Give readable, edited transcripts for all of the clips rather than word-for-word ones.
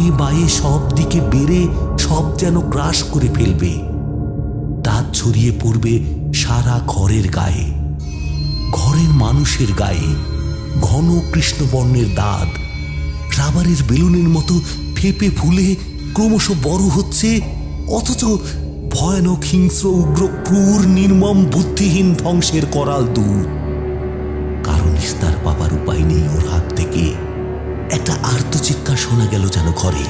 ডানে বায়ে সব দিকে বেড়ে সব যেন গ্রাস করে ফেলবে। দাঁত ছড়িয়ে পড়বে সারা ঘরের গায়ে, ঘরের মানুষের গায়ে। ঘন কৃষ্ণবর্ণের দাঁত রাবারের বেলুনের মতো ফেপে ফুলে ক্রমশ বড় হচ্ছে, অথচ ভয়ানক হিংস্র উগ্র ক্রূর নির্মম বুদ্ধিহীন ধ্বংসের করাল দূত। কারণ নিস্তার পাবার উপায় নেই ওর হাত থেকে। একটা আর্তচিৎকার শোনা গেল যেন ঘরে।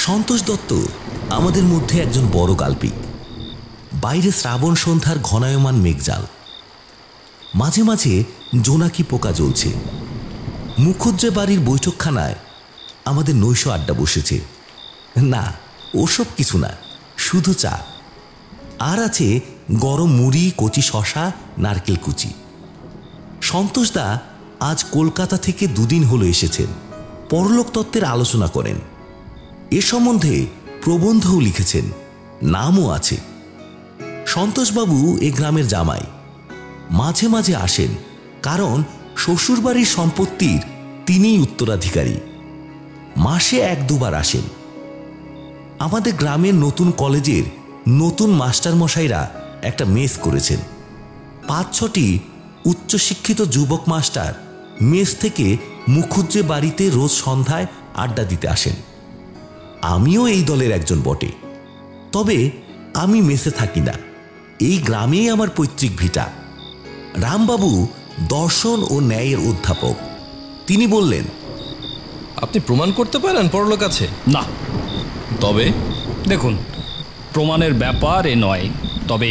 সন্তোষ দত্ত আমাদের মধ্যে একজন বড় গাল্পিক। বাইরে শ্রাবণ সন্ধ্যার ঘনায়মান মেঘজাল, মাঝে মাঝে জোনাকি পোকা জ্বলছে। মুখুজ্জে বাড়ির বৈঠকখানায় আমাদের নৈশ আড্ডা বসেছে। না, ওসব কিছু না, শুধু চা। আর আছে গরম মুড়ি, কচি শশা, নারকেল কুচি। সন্তোষদা আজ কলকাতা থেকে দুদিন হলো এসেছেন। পরলোক তত্ত্বের আলোচনা করেন। এ সম্বন্ধে প্রবন্ধও লিখেছেন, নামও আছে। সন্তোষবাবু এ গ্রামের জামাই। মাঝে মাঝে আসেন, কারণ শ্বশুরবাড়ির সম্পত্তির তিনিই উত্তরাধিকারী। মাসে 1-2 বার আসেন। আমাদের গ্রামের নতুন কলেজের নতুন মাস্টারমশাইরা একটা মেস করেছেন। 5-6টি উচ্চশিক্ষিত যুবক মাস্টার মেস থেকে মুখুজ্জে বাড়িতে রোজ সন্ধ্যায় আড্ডা দিতে আসেন। আমিও এই দলের একজন বটে। তবে আমি মেসে থাকি না, এই গ্রামেই আমার পৈতৃক ভিটা। রামবাবু দর্শন ও ন্যায়ের অধ্যাপক। তিনি বললেন, আপনি প্রমাণ করতে পারেন পরলোক আছে? না। তবে দেখুন, প্রমাণের ব্যাপার এ নয়, তবে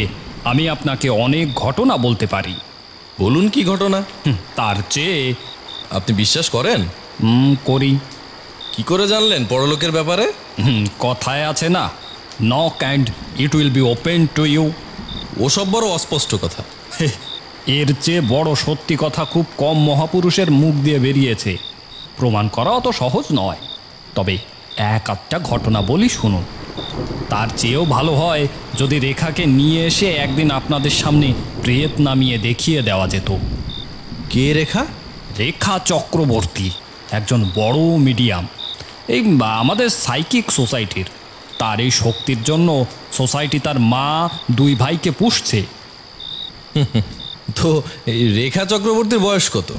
আমি আপনাকে অনেক ঘটনা বলতে পারি। বলুন, কি ঘটনা? তার চেয়ে আপনি বিশ্বাস করেন? করি। কি করে জানলেন পরলোকের ব্যাপারে? কথায় আছে না, knock and it will be open to you. ওসব বড় অস্পষ্ট কথা। এর চেয়ে বড় সত্যি কথা খুব কম মহাপুরুষের মুখ দিয়ে বেরিয়েছে। প্রমাণ করা অত সহজ নয়, তবে 1-8টা ঘটনা বলি, শুনুন। তার চেয়েও ভালো হয় যদি রেখাকে নিয়ে এসে একদিন আপনাদের সামনে প্রেত নামিয়ে দেখিয়ে দেওয়া যেত। কে রেখা? রেখা চক্রবর্তী একজন বড় মিডিয়াম, এই আমাদের সাইকিক সোসাইটির। তার এই শক্তির জন্য সোসাইটি তার মা 2 ভাইকে পুষছে। তো এই রেখা চক্রবর্তীর বয়স কত?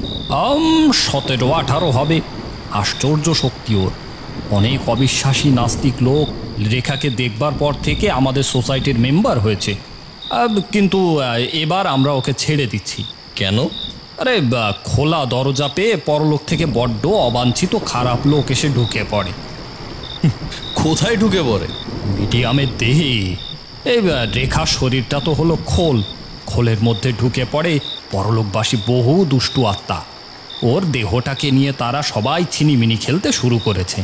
17-18 হবে। আশ্চর্য শক্তি ওর। অনেক অবিশ্বাসী নাস্তিক লোক রেখাকে দেখবার পর থেকে আমাদের সোসাইটির মেম্বার হয়েছে, কিন্তু এবার আমরা ওকে ছেড়ে দিচ্ছি। কেন? আরে খোলা দরজা পেয়ে পরলোক থেকে বড্ড অবাঞ্ছিত খারাপ লোক এসে ঢুকে পড়ে। কোথায় ঢুকে পড়ে? মিডিয়ামের দেহে। এই রেখার শরীরটা তো হলো খোল, খোলের মধ্যে ঢুকে পড়ে পরলোকবাসী বহু দুষ্টু আত্মা। ওর দেহটাকে নিয়ে তারা সবাই ছিনিমিনি খেলতে শুরু করেছে।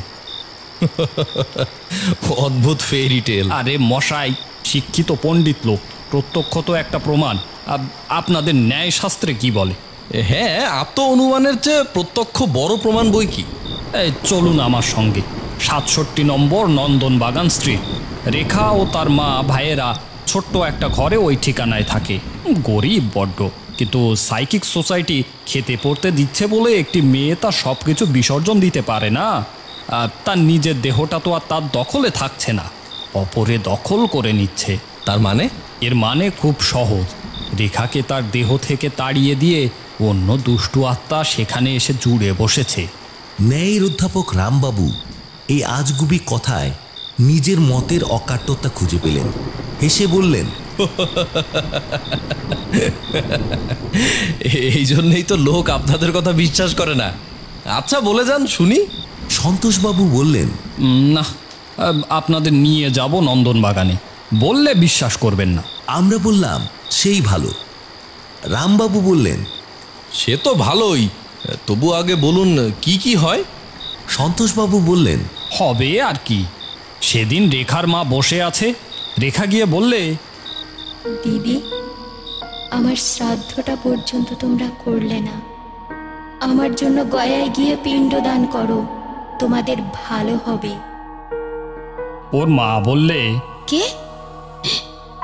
অদ্ভুত ফেরি টেল। আরে মশাই, শিক্ষিত পণ্ডিত লোক, প্রত্যক্ষ তো একটা প্রমাণ। আপনাদের ন্যায় শাস্ত্রে কি বলে? হ্যাঁ, আত্ম অনুমানের চেয়ে প্রত্যক্ষ বড় প্রমাণ বই কি। এই চলুন আমার সঙ্গে। 67 নম্বর নন্দনবাগান স্ট্রিট। রেখা ও তার মা ভাইয়েরা ছোট্ট একটা ঘরে ওই ঠিকানায় থাকে। গরিব বড্ড, কিন্তু সাইকিক সোসাইটি খেতে পড়তে দিচ্ছে বলে একটি মেয়ে তার সব কিছু বিসর্জন দিতে পারে না। তার নিজের দেহটা তো আর তার দখলে থাকছে না, অপরে দখল করে নিচ্ছে। তার মানে? এর মানে খুব সহজ। রেখাকে তার দেহ থেকে তাড়িয়ে দিয়ে অন্য দুষ্টু আত্মা সেখানে এসে জুড়ে বসেছে। ন্যায়ের অধ্যাপক রামবাবু এই আজগুবি কথায় নিজের মতের অকাট্যতা খুঁজে পেলেন। হেসে বললেন, এই জন্যই তো লোক আপনাদের কথা বিশ্বাস করে না। আচ্ছা, বলে যান শুনি। সন্তোষবাবু বললেন, না, আপনাদের নিয়ে যাব নন্দনবাগানে, বললে বিশ্বাস করবেন না। আমরা বললাম, সেই ভালো। রামবাবু বললেন, সে তো ভালোই, তবু আগে বলুন কি কি হয়। সন্তোষবাবু বললেন, হবে আর কি। সেদিন রেখার মা বসে আছে, রেখা গিয়ে বললে, দিদি, আমার শ্রাদ্ধটা পর্যন্ত তোমরা করলে না। আমার জন্য গয়ায় গিয়ে পিণ্ডদান করো, তোমাদের ভালো হবে। ওর মা বললে, কে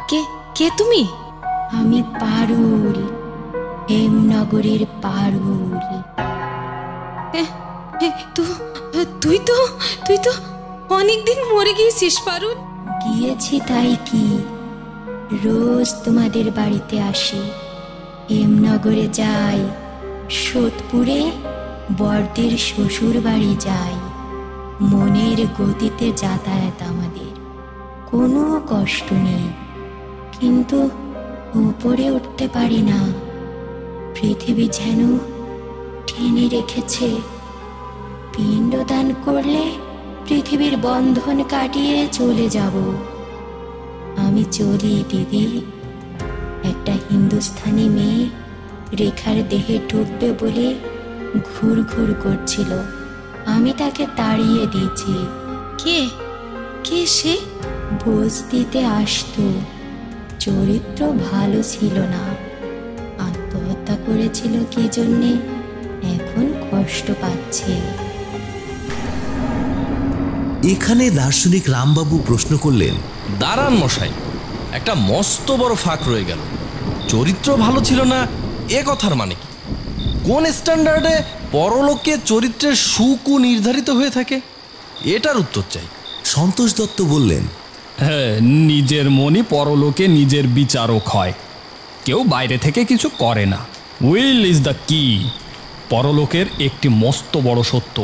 কে কে তুমি? আমি পারুল, হেমনগরের পারুল। এ, এ, তুই তো তুই তো অনেকদিন মরে গিয়েছিস পারুল। গিয়েছি তাই কি, রোজ তোমাদের বাড়িতে আসি। হেমনগরে যাই, সোদপুরে বড়দের শ্বশুর বাড়ি যাই। মনের গতিতে যাতায়াত আমাদের, কোনো কষ্ট নেই। কিন্তু উপরে উঠতে পারি না, পৃথিবী যেন টেনে রেখেছে। পিণ্ডদান করলে পৃথিবীর বন্ধন কাটিয়ে চলে যাব। আমি চলি দিদি। একটা হিন্দুস্থানি মেয়ে রেখার দেহে ঢুকবে বলে ঘুর ঘুর করছিল, আমি তাকে তাড়িয়ে দিয়েছি। কে কে সে? ভোজ দিতে আসতো, চরিত্র ভালো ছিল না। আত্মহত্যা করেছিল কি জন্যে এখন কষ্ট পাচ্ছে। এখানে দার্শনিক রামবাবু প্রশ্ন করলেন, দাঁড়ান মশাই, একটা মস্ত বড় ফাঁক রয়ে গেল। চরিত্র ভালো ছিল না এ কথার মানে কি? কোন স্ট্যান্ডার্ডে পরলোকে চরিত্রের সুকু নির্ধারিত হয়ে থাকে? এটার উত্তর চাই। সন্তোষ দত্ত বললেন, হ্যাঁ, নিজের মনই পরলোকে নিজের বিচারক হয়। কেউ বাইরে থেকে কিছু করে না। উইল ইজ দ্য কি। পরলোকের একটি মস্ত বড় সত্য।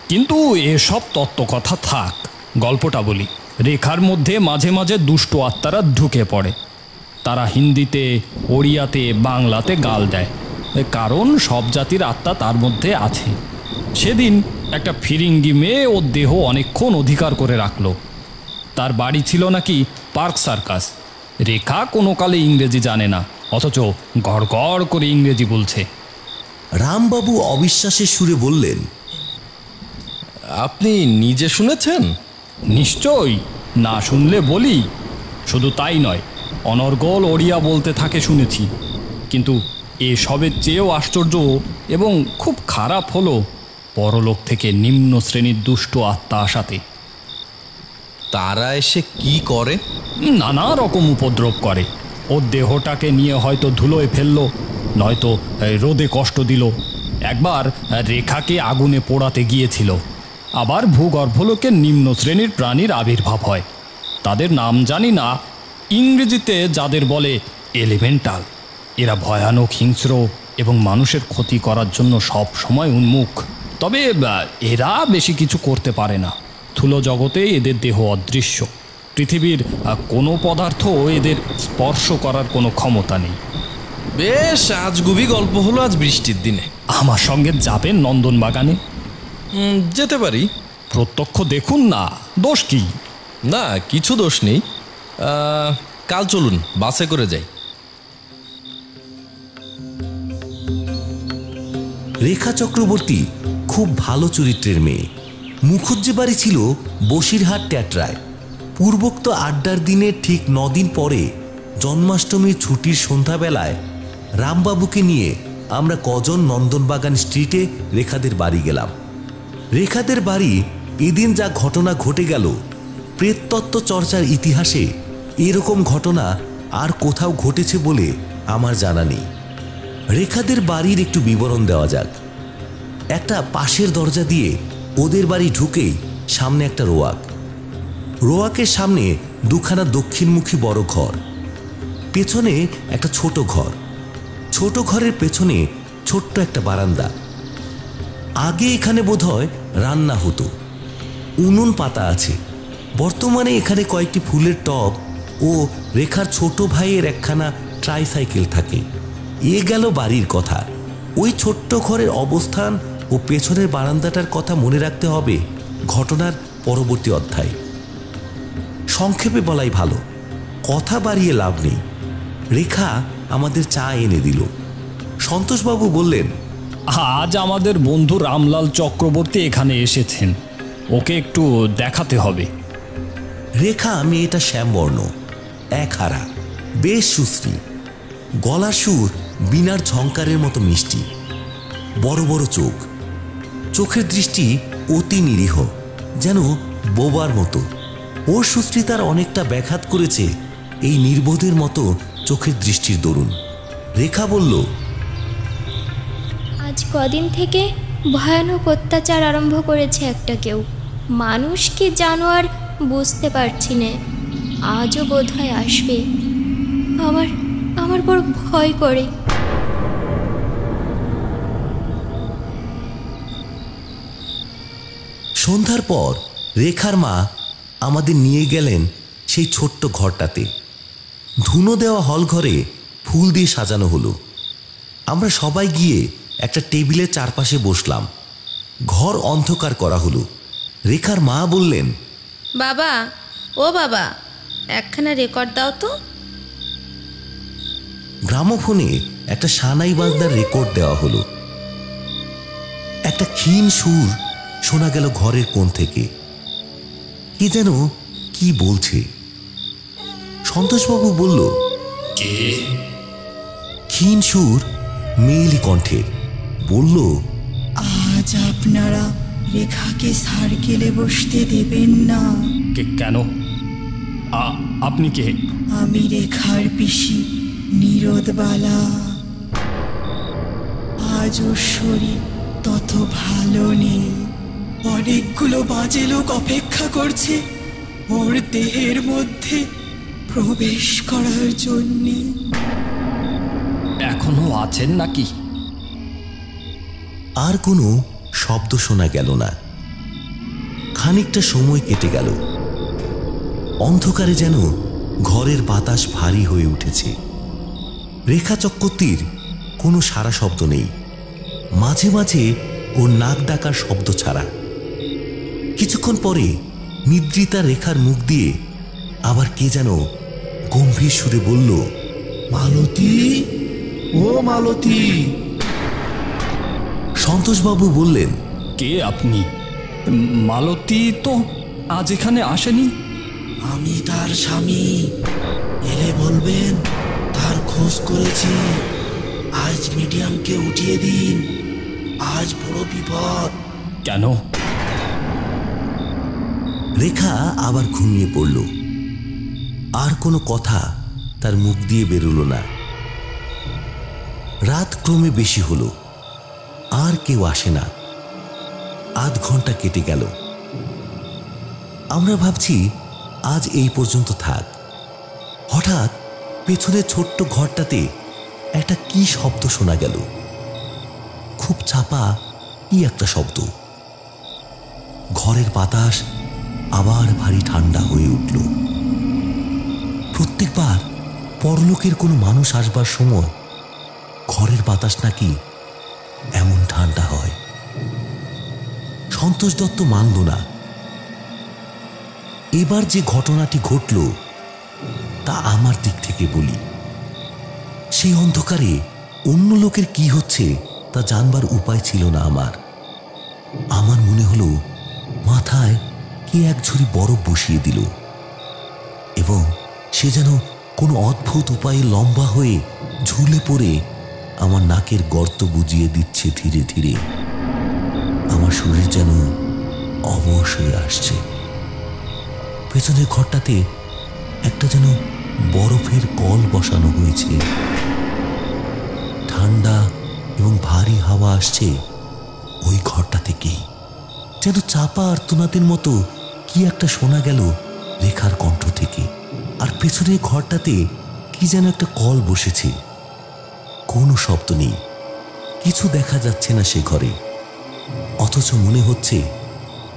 কিন্তু এসব তত্ত্ব কথা থাক, গল্পটা বলি। রেখার মধ্যে মাঝে মাঝে দুষ্ট আত্মারা ঢুকে পড়ে। তারা হিন্দিতে, ওড়িয়াতে, বাংলাতে গাল দেয়, কারণ সব জাতির আত্মা তার মধ্যে আছে। সেদিন একটা ফিরিঙ্গি মেয়ে ওর দেহ অনেকক্ষণ অধিকার করে রাখলো। তার বাড়ি ছিল নাকি পার্ক সার্কাস। রেখা কোনো কালে ইংরেজি জানে না, অথচ গড় গড় করে ইংরেজি বলছে। রামবাবু অবিশ্বাসের সুরে বললেন, আপনি নিজে শুনেছেন? নিশ্চয়ই, না শুনলে বলি। শুধু তাই নয়, অনর্গল ওড়িয়া বলতে থাকে শুনেছি। কিন্তু এসবের চেয়েও আশ্চর্য এবং খুব খারাপ হলো পরলোক থেকে নিম্ন শ্রেণীর দুষ্ট আত্মা আসাতে। তারা এসে কি করে? নানা রকম উপদ্রব করে। ওর দেহটাকে নিয়ে হয়তো ধুলোয় ফেললো, নয়তো রোদে কষ্ট দিল। একবার রেখাকে আগুনে পোড়াতে গিয়েছিল। আবার ভূগর্ভলোকে নিম্ন শ্রেণীর প্রাণীর আবির্ভাব হয়। তাদের নাম জানি না, ইংরেজিতে যাদের বলে এলিমেন্টাল। এরা ভয়ানক, হিংস্র এবং মানুষের ক্ষতি করার জন্য সব সময় উন্মুখ। তবে এরা বেশি কিছু করতে পারে না। স্থূল জগতে এদের দেহ অদৃশ্য। পৃথিবীর কোনো পদার্থ এদের স্পর্শ করার কোনো ক্ষমতা নেই। বেশ আজগুবি গল্প হলো আজ বৃষ্টির দিনে। আমার সঙ্গে যাবেন নন্দনবাগানে? যেতে পারি। প্রত্যক্ষ দেখুন না, দোষ কি? না, কিছু দোষ নেই। কাল চলুন, বাসে করে যাই। রেখা চক্রবর্তী খুব ভালো চরিত্রের মেয়ে। মুখুজ্জে বাড়ি ছিল বসিরহাট ট্যাটরায়। পূর্বোক্ত আড্ডার দিনের ঠিক 9 দিন পরে জন্মাষ্টমীর ছুটির সন্ধ্যাবেলায় রামবাবুকে নিয়ে আমরা কজন নন্দনবাগান স্ট্রিটে রেখাদের বাড়ি গেলাম। রেখাদের বাড়ি এদিন যা ঘটনা ঘটে গেল, প্রেততত্ত্ব চর্চার ইতিহাসে এরকম ঘটনা আর কোথাও ঘটেছে বলে আমার জানা নেই। রেখাদের বাড়ির একটু বিবরণ দেওয়া যাক। একটা পাশের দরজা দিয়ে ওদের বাড়ি ঢুকেই সামনে একটা রোয়াক। রোয়াকের সামনে দুখানা দক্ষিণমুখী বড় ঘর, পেছনে একটা ছোট ঘর। ছোট ঘরের পেছনে ছোট্ট একটা বারান্দা। আগে এখানে বোধহয় রান্না হতো। উনুন পাতা আছে। বর্তমানে এখানে কয়েকটি ফুলের টব ও রেখার ছোট ভাইয়ের একখানা ট্রাইসাইকেল থাকে। এ গেল বাড়ির কথা। ওই ছোট্ট ঘরের অবস্থান ও পেছনের বারান্দাটার কথা মনে রাখতে হবে ঘটনার পরবর্তী অধ্যায়ে। সংক্ষেপে বলাই ভালো, কথা বাড়িয়ে লাভ নেই। রেখা আমাদের চা এনে দিল। সন্তোষবাবু বললেন, আজ আমাদের বন্ধু রামলাল চক্রবর্তী এখানে এসেছেন, ওকে একটু দেখাতে হবে। রেখা মেয়েটা শ্যামবর্ণ, একহারা, বেশ সুশ্রী, গলার সুর বীণার ঝংকারের মতো মিষ্টি, বড় বড় চোখ, চোখের দৃষ্টি অতি নিরীহ, যেন বোবার মতো। ওর সুশ্রীতার অনেকটা ব্যাঘাত করেছে এই নির্বোধের মতো চোখের দৃষ্টির দরুন। রেখা বলল, আজ কদিন থেকে ভয়ানক অত্যাচার আরম্ভ করেছে একটা কেউ। মানুষ কি জানোয়ার বুঝতে পারছি না, আজও বোধহয় আসবে। আমার বড় ভয় করে। সন্ধ্যার পর রেখার মা আমাদের নিয়ে গেলেন সেই ছোট্ট ঘরটাতে। ধুনো দেওয়া হল ঘরে ফুল দিয়ে সাজানো হলো। আমরা সবাই গিয়ে একটা টেবিলের চারপাশে বসলাম। ঘর অন্ধকার করা হলো। রেখার মা বললেন, বাবা, ও বাবা, একখানা রেকর্ড দাও তো। গ্রামোফোনে একটা সানাই বাজনার রেকর্ড দেওয়া হলো। একটা ক্ষীণ সুর শোনা গেল ঘরের কোণ থেকে। কি যেন কি বলছে। সন্তোষবাবু বলল, কে? ক্ষীণ সুর মেয়েলি কণ্ঠের বলল, আজ আপনারা রেখাকে সার্কেলে বসতে দেবেন না। কেন? আপনি কে? আমি রেখার পিসি নীরদবালা। আজ ওর শরীর তত ভালো নেই। অনেকগুলো বাজে লোক অপেক্ষা করছে ওর দেহের মধ্যে প্রবেশ করার জন্যে। এখনো আছেন নাকি? আর কোনো শব্দ শোনা গেল না। খানিকটা সময় কেটে গেল। অন্ধকারে যেন ঘরের বাতাস ভারী হয়ে উঠেছে। রেখা চক্রবর্তীর কোনো সারা শব্দ নেই, মাঝে মাঝে ওর নাক ডাকার শব্দ ছাড়া। কিছুক্ষণ পরে নিদ্রিতা রেখার মুখ দিয়ে আবার কে যেন গম্ভীর সুরে বলল, মালতী, ও মালতী। সন্তোষবাবু বললেন, কে আপনি? মালতী তো আজ এখানে আসেনি। আমি তার স্বামী, এলে বলবেন তার খোঁজ করেছি। আজ মিডিয়ামকে উঠিয়ে দিন, আজ বড় বিপদ। কেন? রেখা আবার ঘুমিয়ে পড়ল। আর কোনো কথা তার মুখ দিয়ে বেরোলো না। রাত ক্রমে বেশি হলো, আর কেউ আসে না। আধ ঘন্টা কেটে গেল। আমরা ভাবছি আজ এই পর্যন্ত থাক। হঠাৎ পেছনের ছোট্ট ঘরটাতে একটা কি শব্দ শোনা গেল। খুব চাপা কি একটা শব্দ। ঘরের বাতাস আবার ভারী ঠান্ডা হয়ে উঠল। প্রত্যেকবার পরলোকের কোনো মানুষ আসবার সময় ঘরের বাতাস নাকি এমন ঠান্ডা হয়। সন্তোষ দত্ত মানল না। এবার যে ঘটনাটি ঘটল তা আমার দিক থেকে বলি। সেই অন্ধকারে অন্য লোকের কি হচ্ছে তা জানবার উপায় ছিল না আমার। আমার মনে হলো মাথায় কে এক ঝুড়ি বরফ বসিয়ে দিল এবং সে যেন কোনো অদ্ভুত উপায়ে লম্বা হয়ে ঝুলে পড়ে আমার নাকের গর্ত বুজিয়ে দিচ্ছে ধীরে ধীরে। আমার শরীর যেন অবশ হয়ে আসছে। পেছনের ঘরটাতে একটা যেন বরফের কল বসানো হয়েছে। ঠান্ডা এবং ভারী হাওয়া আসছে ওই ঘরটা থেকেই। যেন চাপা আর্তনাদের মতো কি একটা শোনা গেল রেখার কণ্ঠ থেকে। আর পেছনের ঘরটাতে কি যেন একটা কল বসেছে। কোনো শব্দ নেই, কিছু দেখা যাচ্ছে না সে ঘরে। অথচ মনে হচ্ছে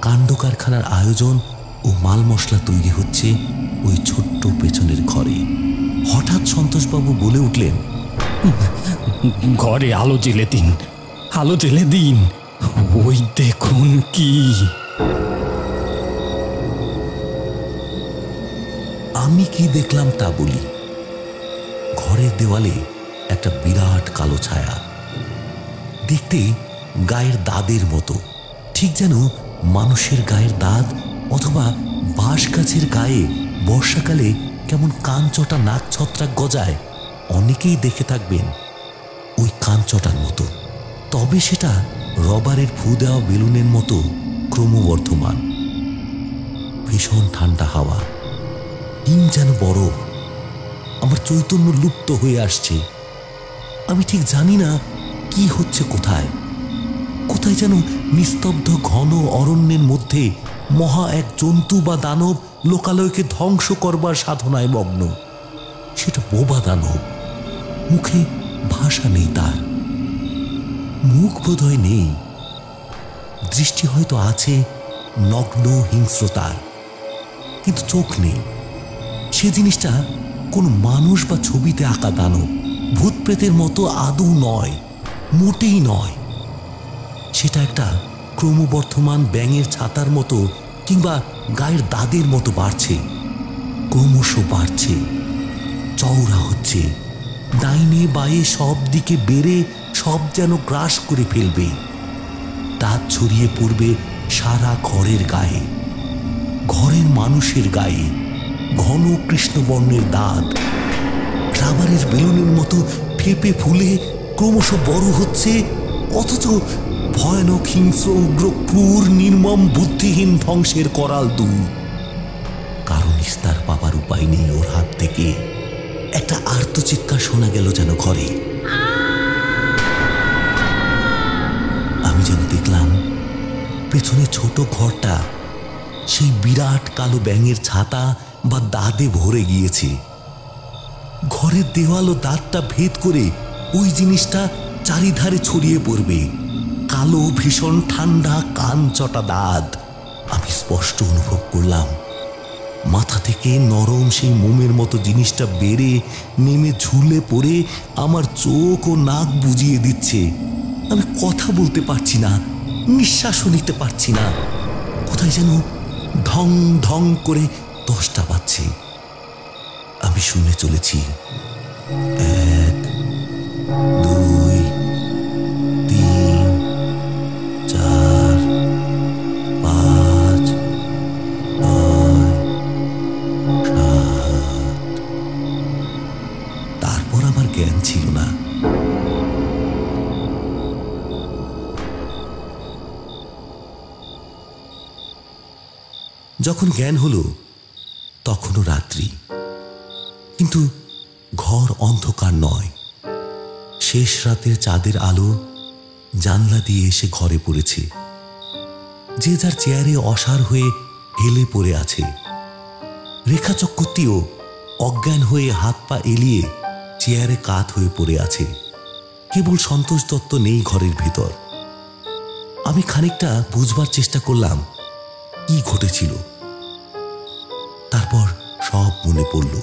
কাণ্ড কারখানার আয়োজন ও মাল মশলা তৈরি হচ্ছে ওই ছোট্ট পেছনের ঘরে। হঠাৎ সন্তোষবাবু বলে উঠলেন, ঘরে আলো জ্বেলে দিন, আলো জ্বেলে দিন। ওই দেখুন কি। আমি কি দেখলাম তা বলি। ঘরের দেওয়ালে একটা বিরাট কালো ছায়া, দেখতে গায়ের দাঁতের মতো, ঠিক যেন মানুষের গায়ের দাঁত অথবা বাঁশ গাছের গায়ে বর্ষাকালে কেমন কানচটা নাক ছত্রাক গজায়, অনেকেই দেখে থাকবেন ওই কানচটার মতো। তবে সেটা রবারের ফু দেওয়া বেলুনের মতো ক্রমবর্ধমান। ভীষণ ঠান্ডা হাওয়া, হিম যেন বরফ। আমার চৈতন্য লুপ্ত হয়ে আসছে। আমি ঠিক জানি না কি হচ্ছে, কোথায় কোথায় যেন নিস্তব্ধ ঘন অরণ্যের মধ্যে মহা এক জন্তু বা দানব লোকালয়কে ধ্বংস করবার সাধনায় মগ্ন। সেটা বোবা দানব, মুখে ভাষা নেই তার, মুখ বোধহয় নেই, দৃষ্টি হয়তো আছে নগ্ন হিংস্রতার, কিন্তু চোখ নেই। সে জিনিসটা কোন মানুষ বা ছবিতে আঁকা দানব, ভূত প্রেতের মতো আদৌ নয়, মোটেই নয়। সেটা একটা ক্রমবর্ধমান ব্যাঙের ছাতার মতো কিংবা গায়ের দাদের মতো বাড়ছে, ক্রমশ বাড়ছে, চওড়া হচ্ছে, ডাইনে বায়ে সব দিকে বেড়ে সব যেন গ্রাস করে ফেলবে। দাঁত ছড়িয়ে পড়বে সারা ঘরের গায়ে, ঘরের মানুষের গায়ে, ঘন কৃষ্ণবর্ণের দাঁত রাবারের বেলুনের মতো ফেপে ফুলে ক্রমশ বড় হচ্ছে, অথচ ভয়ানক হিংস্র উগ্র ক্রূর নির্মম বুদ্ধিহীন ধ্বংসের করাল দূর। কারণ নিস্তার পাবার উপায় নেই ওর হাত থেকে। একটা আর্তচিৎকার শোনা গেল যেন ঘরে। আমি যেন দেখলাম পেছনে ছোট ঘরটা সেই বিরাট কালো ব্যাঙের ছাতা বা দাঁতে ভরে গিয়েছে। ঘরের দেওয়াল ও দাঁতটা ভেদ করে ওই জিনিসটা চারিধারে ছড়িয়ে পড়বে, কালো ভীষণ ঠান্ডা কানচটা দাঁত। আমি স্পষ্ট অনুভব করলাম মাথা থেকে নরম সেই মোমের মতো জিনিসটা বেড়ে নেমে ঝুলে পড়ে আমার চোখ ও নাক বুজিয়ে দিচ্ছে। আমি কথা বলতে পারছি না, নিঃশ্বাসও নিতে পারছি না। কোথায় যেন ঢং ঢং করে 10টা বাজছে। আমি শুনে চলেছি 1, 2, 3, 4, 5, 6, 7। তারপর আমার জ্ঞান ছিল না। যখন জ্ঞান হলো তখনও রাত্রি, কিন্তু ঘর অন্ধকার নয়। শেষ রাতের চাঁদের আলো জানলা দিয়ে এসে ঘরে পড়েছে। যে যার চেয়ারে অসাড় হয়ে হেলে পড়ে আছে। রেখা চক্রবর্তীও অজ্ঞান হয়ে হাত পা এলিয়ে চেয়ারে কাত হয়ে পড়ে আছে। কেবল সন্তোষ দত্ত নেই ঘরের ভেতর। আমি খানিকটা বুঝবার চেষ্টা করলাম কি ঘটেছিল। তারপর সব মনে পড়ল।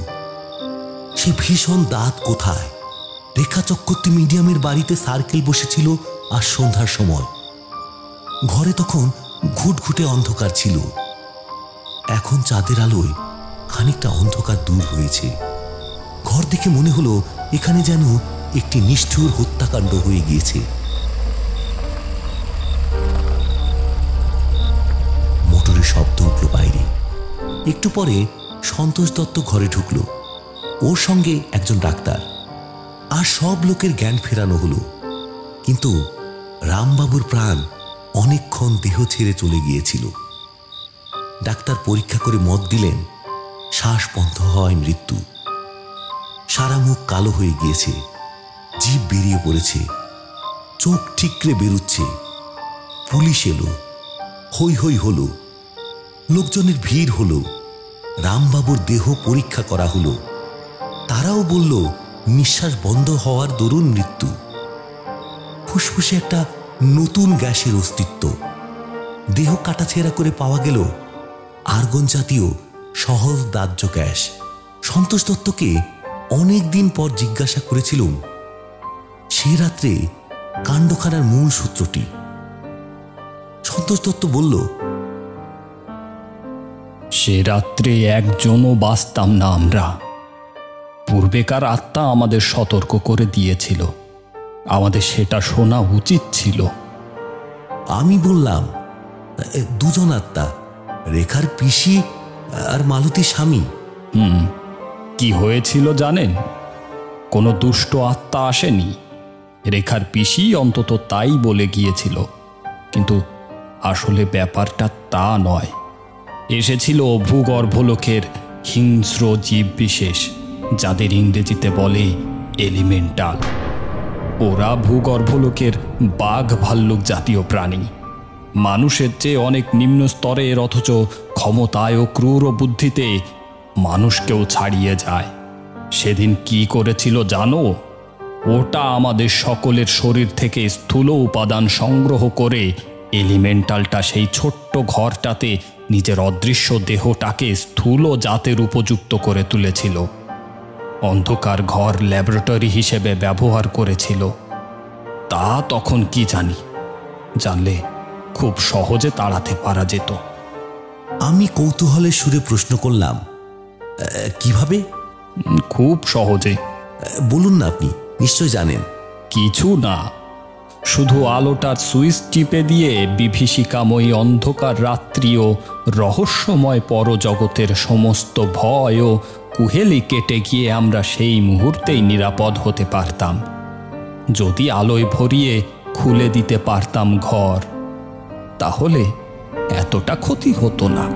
সে ভীষণ দাঁত কোথায়? রেখা চক্রবর্তী মিডিয়ামের বাড়িতে সার্কেল বসেছিল আর সন্ধ্যার সময়। ঘরে তখন ঘুটঘুটে অন্ধকার ছিল। এখন চাঁদের আলোয় খানিকটা অন্ধকার দূর হয়েছে। ঘর দেখে মনে হলো এখানে যেন একটি নিষ্ঠুর হত্যাকাণ্ড হয়ে গিয়েছে। মোটরের শব্দ উঠল বাইরে। একটু পরে সন্তোষ দত্ত ঘরে ঢুকলো, ওর সঙ্গে একজন ডাক্তার। আর সব লোকের জ্ঞান ফেরানো হলো, কিন্তু রামবাবুর প্রাণ অনেকক্ষণ দেহ ছেড়ে চলে গিয়েছিল। ডাক্তার পরীক্ষা করে মত দিলেন শ্বাস বন্ধ হওয়ায় মৃত্যু। সারা মুখ কালো হয়ে গিয়েছে, জিভ বেরিয়ে পড়েছে, চোখ ঠিকরে বেরুচ্ছে। পুলিশ এলো, হৈ হৈ হলো, লোকজনের ভিড় হলো। রামবাবুর দেহ পরীক্ষা করা হলো। তারাও বলল নিঃশ্বাস বন্ধ হওয়ার দরুন মৃত্যু। ফুসফুসে একটা নতুন গ্যাসের অস্তিত্ব। দেহ কাটাছেঁড়া করে পাওয়া গেল আর্গন জাতীয় সহজ দাহ্য গ্যাস। সন্তোষ দত্তকে অনেক দিন পর জিজ্ঞাসা করেছিলুম সে রাত্রে কাণ্ডখানার মূল সূত্রটি। সন্তোষ দত্ত বলল, সে রাত্রে একজনও বাঁচতাম না আমরা। পূর্বেকার আত্মা আমাদের সতর্ক করে দিয়েছিল, আমাদের সেটা শোনা উচিত ছিল। আমি বললাম, 2 জন আত্মা, রেখার পিসি আর মালতী স্বামী। কি হয়েছিল জানেন? কোনো দুষ্ট আত্মা আসেনি। রেখার পিসি অন্তত তাই বলে গিয়েছিল, কিন্তু আসলে ব্যাপারটা তা নয়। এসেছিল ভূগর্ভলোকের হিংস্র জীব বিশেষ, যাদের ইংরেজিতে বলে এলিমেন্টাল। ওরা ভূগর্ভলোকের বাঘ ভাল্লুক জাতীয় প্রাণী, মানুষের চেয়ে অনেক নিম্ন স্তরের, অথচ ক্ষমতায় ও ক্রূর বুদ্ধিতে মানুষকেও ছাড়িয়ে যায়। সেদিন কি করেছিল জানো? ওটা আমাদের সকলের শরীর থেকে স্থূল উপাদান সংগ্রহ করে এলিমেন্টালটা সেই ছোট্ট ঘরটাতে নিজের অদৃশ্য দেহটাকে স্থূল জাতের উপযুক্ত করে তুলেছিল। অন্ধকার ঘর ল্যাবরেটরি হিসেবে ব্যবহার করেছিল। তা তখন কি জানি, জানলে খুব সহজে তাড়াতে পারা যেত। আমি কৌতূহলের সুরে প্রশ্ন করলাম, কিভাবে? খুব সহজে। বলুন না, আপনি নিশ্চয় জানেন। কিছু না, শুধু আলোটার সুইচ টিপে দিয়ে বিভীষিকাময়ী অন্ধকার রাত্রি ও রহস্যময় পরজগতের সমস্ত ভয় ও কুহেলি কেটে গিয়ে আমরা সেই মুহূর্তেই নিরাপদ হতে পারতাম। যদি আলোয় ভরিয়ে খুলে দিতে পারতাম ঘর, তাহলে এতটা ক্ষতি হতো না।